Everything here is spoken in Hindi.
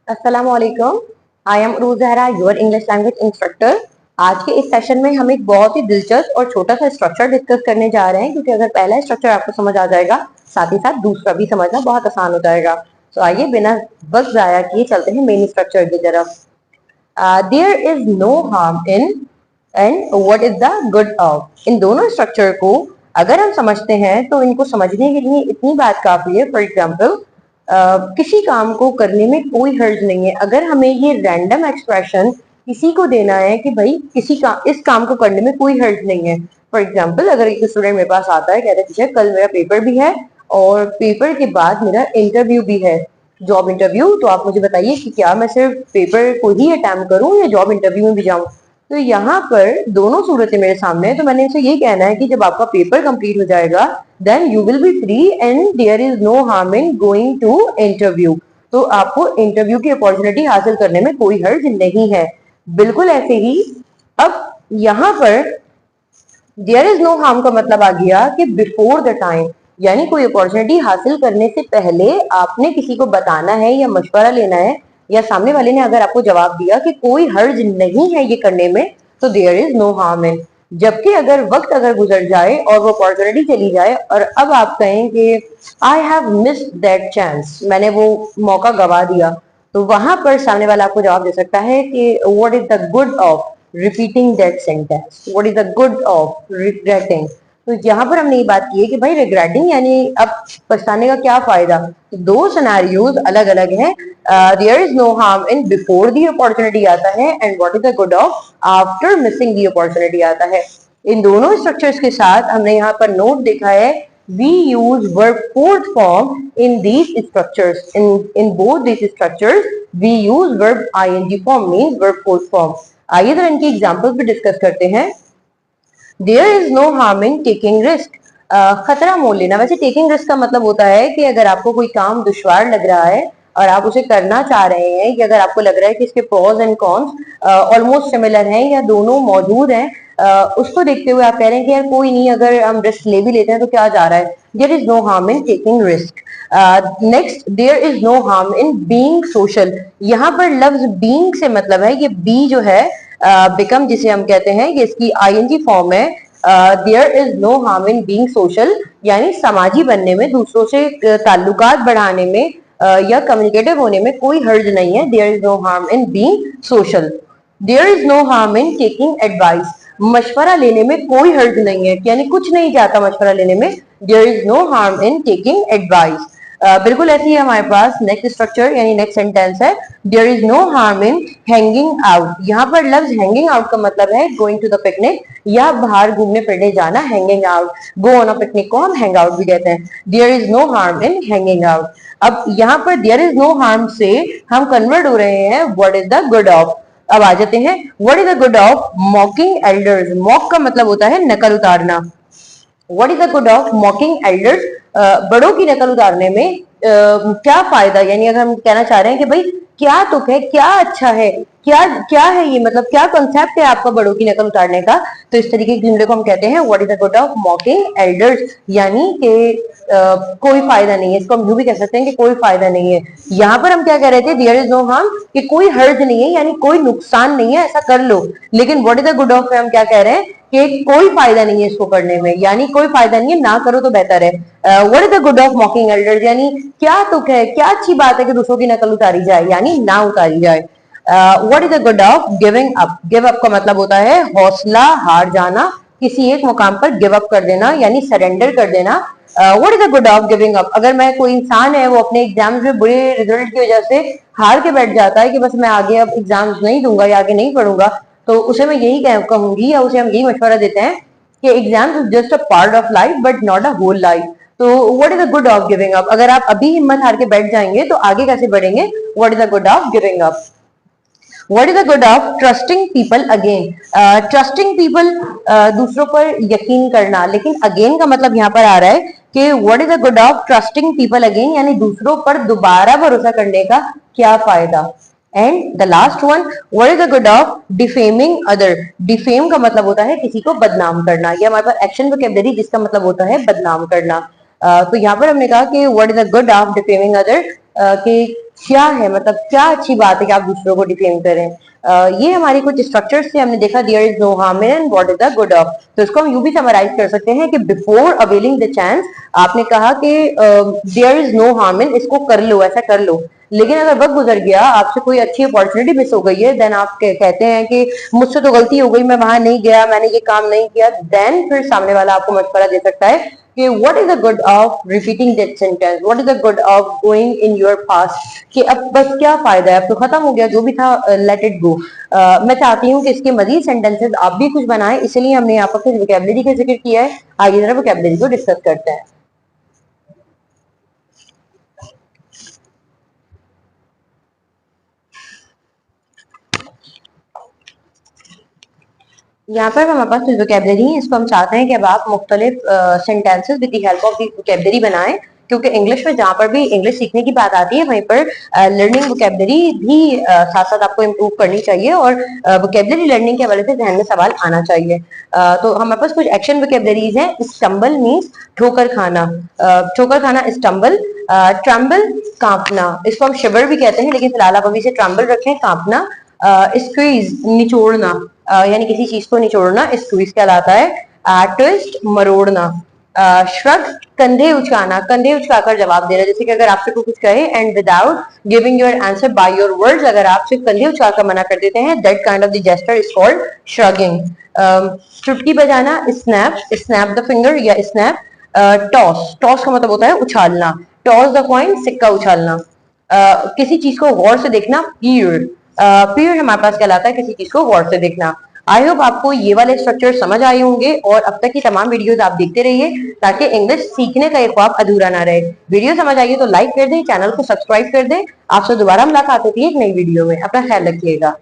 अस्सलाम वालेकुम। I am Urooj Zahra, your English language instructor. आज के इस सेशन में हम एक बहुत ही दिलचस्प और छोटा सा स्ट्रक्चर डिस्कस करने जा रहे हैं, क्योंकि अगर पहला स्ट्रक्चर आपको समझ आ जाएगा, साथ ही साथ दूसरा भी समझना बहुत आसान हो जाएगा। तो आइए बिना वक्त जाया किए चलते हैं मेन स्ट्रक्चर की तरफ। There is no harm in and what is the good of. इन दोनों स्ट्रक्चर को अगर हम समझते हैं तो इनको समझने के लिए इतनी बात काफी है। फॉर एग्जाम्पल, किसी काम को करने में कोई हर्ज नहीं है। अगर हमें ये रैंडम एक्सप्रेशन किसी को देना है कि भाई इस काम को करने में कोई हर्ज नहीं है। फॉर एग्जाम्पल, अगर एक स्टूडेंट मेरे पास आता है, कहता है टीचर कल मेरा पेपर भी है और पेपर के बाद मेरा इंटरव्यू भी है, जॉब इंटरव्यू, तो आप मुझे बताइए कि क्या मैं सिर्फ पेपर को ही अटेम्प्ट करूं या जॉब इंटरव्यू में भी जाऊं। तो यहाँ पर दोनों सूरतें मेरे सामने है, तो मैंने इनसे यही कहना है कि जब आपका पेपर कंप्लीट हो जाएगा then you will be free and there is no harm in going to interview. तो आपको इंटरव्यू की अपॉर्चुनिटी हासिल करने में कोई हर्ज नहीं है। बिल्कुल ऐसे ही अब यहाँ पर देयर इज नो हार्म का मतलब आ गया कि बिफोर द टाइम, यानी कोई अपॉर्चुनिटी हासिल करने से पहले आपने किसी को बताना है या मशवरा लेना है, या सामने वाले ने अगर आपको जवाब दिया कि कोई हर्ज नहीं है ये करने में, तो there is no harm in. जबकि अगर वक्त गुजर जाए और वो अपॉर्चुनिटी चली जाए और अब आप कहें कि I have missed that chance, मैंने वो मौका गवा दिया, तो वहां पर सामने वाला आपको जवाब दे सकता है कि what is the good of repeating that sentence, what is the good of regretting. तो यहाँ पर हमने ये बात की है कि भाई रिग्रेटिंग यानी अब पछताने का क्या फायदा। तो दो सिनेरियोज अलग अलग हैं। There is no harm in before the opportunity आता है and what is the good of after missing the opportunity आता है। इन दोनों स्ट्रक्चर्स के साथ हमने यहाँ पर नोट देखा है, we use verb fourth form in these structures. In both these structures we use verb ing form, means verb fourth form. आइए जरा इनकी एग्जांपल्स भी डिस्कस करते हैं। There is no harm in taking risk. खतरा मोल लेना। वैसे टेकिंग रिस्क का मतलब होता है कि अगर आपको कोई काम दुश्वार लग रहा है और आप उसे करना चाह रहे हैं, कि अगर आपको लग रहा है कि इसके pros and cons almost similar हैं या दोनों मौजूद हैं, उसको देखते हुए आप कह रहे हैं कि यार कोई नहीं, अगर हम रिस्क ले भी लेते हैं तो क्या जा रहा है। There is no harm in taking risk. Next, there is no harm in being social. यहाँ पर लफ्ज बीइंग से मतलब है ये बी जो है बिकम जिसे हम कहते हैं, ये इसकी आईएनजी फॉर्म है। There is no harm in being social, यानी समाजी बनने में, दूसरों से ताल्लुकात बढ़ाने में या कम्युनिकेटिव होने में कोई हर्ज नहीं है। There is no harm in being social. There is no harm in taking advice. मशवरा लेने में कोई हर्ज नहीं है, यानी कुछ नहीं जाता मशवरा लेने में। There is no harm in taking advice. बिल्कुल ऐसी है हमारे पास नेक्स्ट स्ट्रक्चर यानी नेक्स्ट सेंटेंस है, there is no harm in hanging out. यहाँ पर लफ्ज हैंगिंग आउट का मतलब है गोइंग टू द पिकनिक, या बाहर घूमने फिरने जाना, hanging out. Go on a picnic को हम हैंग आउट भी कहते हैं। There is no harm in hanging out. अब यहाँ पर देयर इज नो हार्म से हम कन्वर्ट हो रहे हैं what is the good of. अब आ जाते हैं what is the good of मॉकिंग elders. Mock का मतलब होता है नकल उतारना। What is the good of मॉकिंग elders, बड़ों की नकल उतारने में क्या फायदा, यानी अगर हम कहना चाह रहे हैं कि भाई क्या तुक है, क्या अच्छा है, क्या क्या है ये, मतलब क्या कॉन्सेप्ट है आपका बड़ों की नकल उतारने का, तो इस तरीके के जुमले को हम कहते हैं what is the good of मॉकिंग elders, यानी कि कोई फायदा नहीं है। इसको हम यूं भी कह सकते हैं कि कोई फायदा नहीं है। यहाँ पर हम क्या कह रहे थे, देयर इज नो हार्म, कि कोई हर्ज नहीं है, यानी कोई नुकसान नहीं है, ऐसा कर लो। लेकिन what is the good of में हम क्या कह रहे हैं कि कोई फायदा नहीं है इसको करने में, यानी कोई फायदा नहीं है, ना करो तो बेहतर है। What is the good of मॉकिंग elders, यानी क्या तुक है, क्या अच्छी बात है कि दूसरों की नकल उतारी जाए, यानी ना उतारी जाए। What is the good of giving up. Give up का मतलब होता है हौसला हार जाना, किसी एक मुकाम पर गिव अप कर देना, यानी सरेंडर कर देना। What is the good of giving up. अगर मैं कोई इंसान है वो अपने एग्जाम्स में बुरे रिजल्ट की वजह से हार के बैठ जाता है कि बस मैं आगे अब एग्जाम्स नहीं दूंगा या आगे नहीं पढ़ूंगा, तो उसे मैं यही कहूंगी या उसे हम यही मशवरा देते हैं कि exams is just a part of life but not a whole life. तो what is the good of giving up. अगर आप अभी हिम्मत हार के बैठ जाएंगे तो आगे कैसे बढ़ेंगे। What is the good of giving up. What is the good of trusting people again? Trusting people, दूसरों पर यकीन करना, लेकिन again का मतलब यहाँ पर आ रहा है कि what is the good of trusting people again, यानी दूसरों पर दोबारा भरोसा करने का क्या फायदा। And the last one, what is the good of defaming other? Defame का मतलब होता है किसी को बदनाम करना, ये हमारे पास एक्शन वोकैबुलरी जिसका मतलब होता है बदनाम करना। तो यहाँ पर हमने कहा कि what is the good of defaming other, कि क्या है, मतलब क्या अच्छी बात है कि आप दूसरों को डिफेम करें। ये हमारी कुछ स्ट्रक्चर्स से हमने देखा, there is no harm in and what is the good of. तो इसको हम यूं भी समराइज कर सकते हैं कि बिफोर अवेलिंग द चांस, आपने कहा कि there is no harm in, इसको कर लो, ऐसा कर लो। लेकिन अगर वक्त गुजर गया, आपसे कोई अच्छी अपॉर्चुनिटी मिस हो गई है, देन आप कहते हैं कि मुझसे तो गलती हो गई, मैं वहां नहीं गया, मैंने ये काम नहीं किया। देन फिर सामने वाला आपको मशवरा दे सकता है कि what is the good of repeating that sentence, what is the good of going in your past, कि अब बस क्या फायदा है, अब तो खत्म हो गया जो भी था, लेट इट गो। मैं चाहती हूँ कि इसके मजीद सेंटेंसेस आप भी कुछ बनाएं, इसलिए हमने यहाँ पर कुछ वोकेबलरी का जिक्र किया है। आगे जरा वोकेबलरी को डिस्कस करते हैं। यहाँ पर हमारे पास कुछ वोकेबलरी है, इसको हम चाहते हैं कि अब आप मुख्तलिफ sentences with the help of the vocabulary बनाएं, क्योंकि इंग्लिश में जहाँ पर भी इंग्लिश सीखने की बात आती है, वहीं पर लर्निंग वोकेबलरी भी साथ साथ आपको इम्प्रूव करनी चाहिए, और वोकेबलरी लर्निंग के हवाले से ध्यान में सवाल आना चाहिए। तो हमारे पास कुछ एक्शन वोकेबलरीज हैं। स्टम्बल मीन्स ठोकर खाना, ठोकर खाना स्टम्बल। ट्रम्बल कांपना, इसको हम शिवर भी कहते हैं, लेकिन फिलहाल आप अभी से ट्रम्बल रखें, कांपना। स्क्वीज निचोड़ना, यानी किसी चीज को निचोड़ना स्क्वीज कहलाता है। ट्विस्ट मरोड़ना। श्रग कंधे उचकाना, कंधे उचकाकर जवाब देना, जैसे कि अगर आपसे कोई कुछ कहे and without giving your answer by your words, अगर आप सिर्फ कंधे उचकाकर मना कर देते हैं, that kind of the gesture is called shrugging. चुटकी बजाना स्नैप, स्नैप द फिंगर या स्नैप। टॉस, टॉस का मतलब होता है उछालना, टॉस द कॉइन सिक्का उछालना। किसी चीज को गौर से देखना, पीयर, पीरियड हमारे पास कहलाता है किसी चीज को गौर से देखना। आई होप आपको ये वाले स्ट्रक्चर समझ आए होंगे, और अब तक की तमाम वीडियोस आप देखते रहिए ताकि इंग्लिश सीखने का एक ख्वाब अधूरा ना रहे। वीडियो समझ आई तो लाइक कर दें, चैनल को सब्सक्राइब कर दें। आपसे दोबारा मुलाकात होती है एक नई वीडियो में। अपना ख्याल रखिएगा।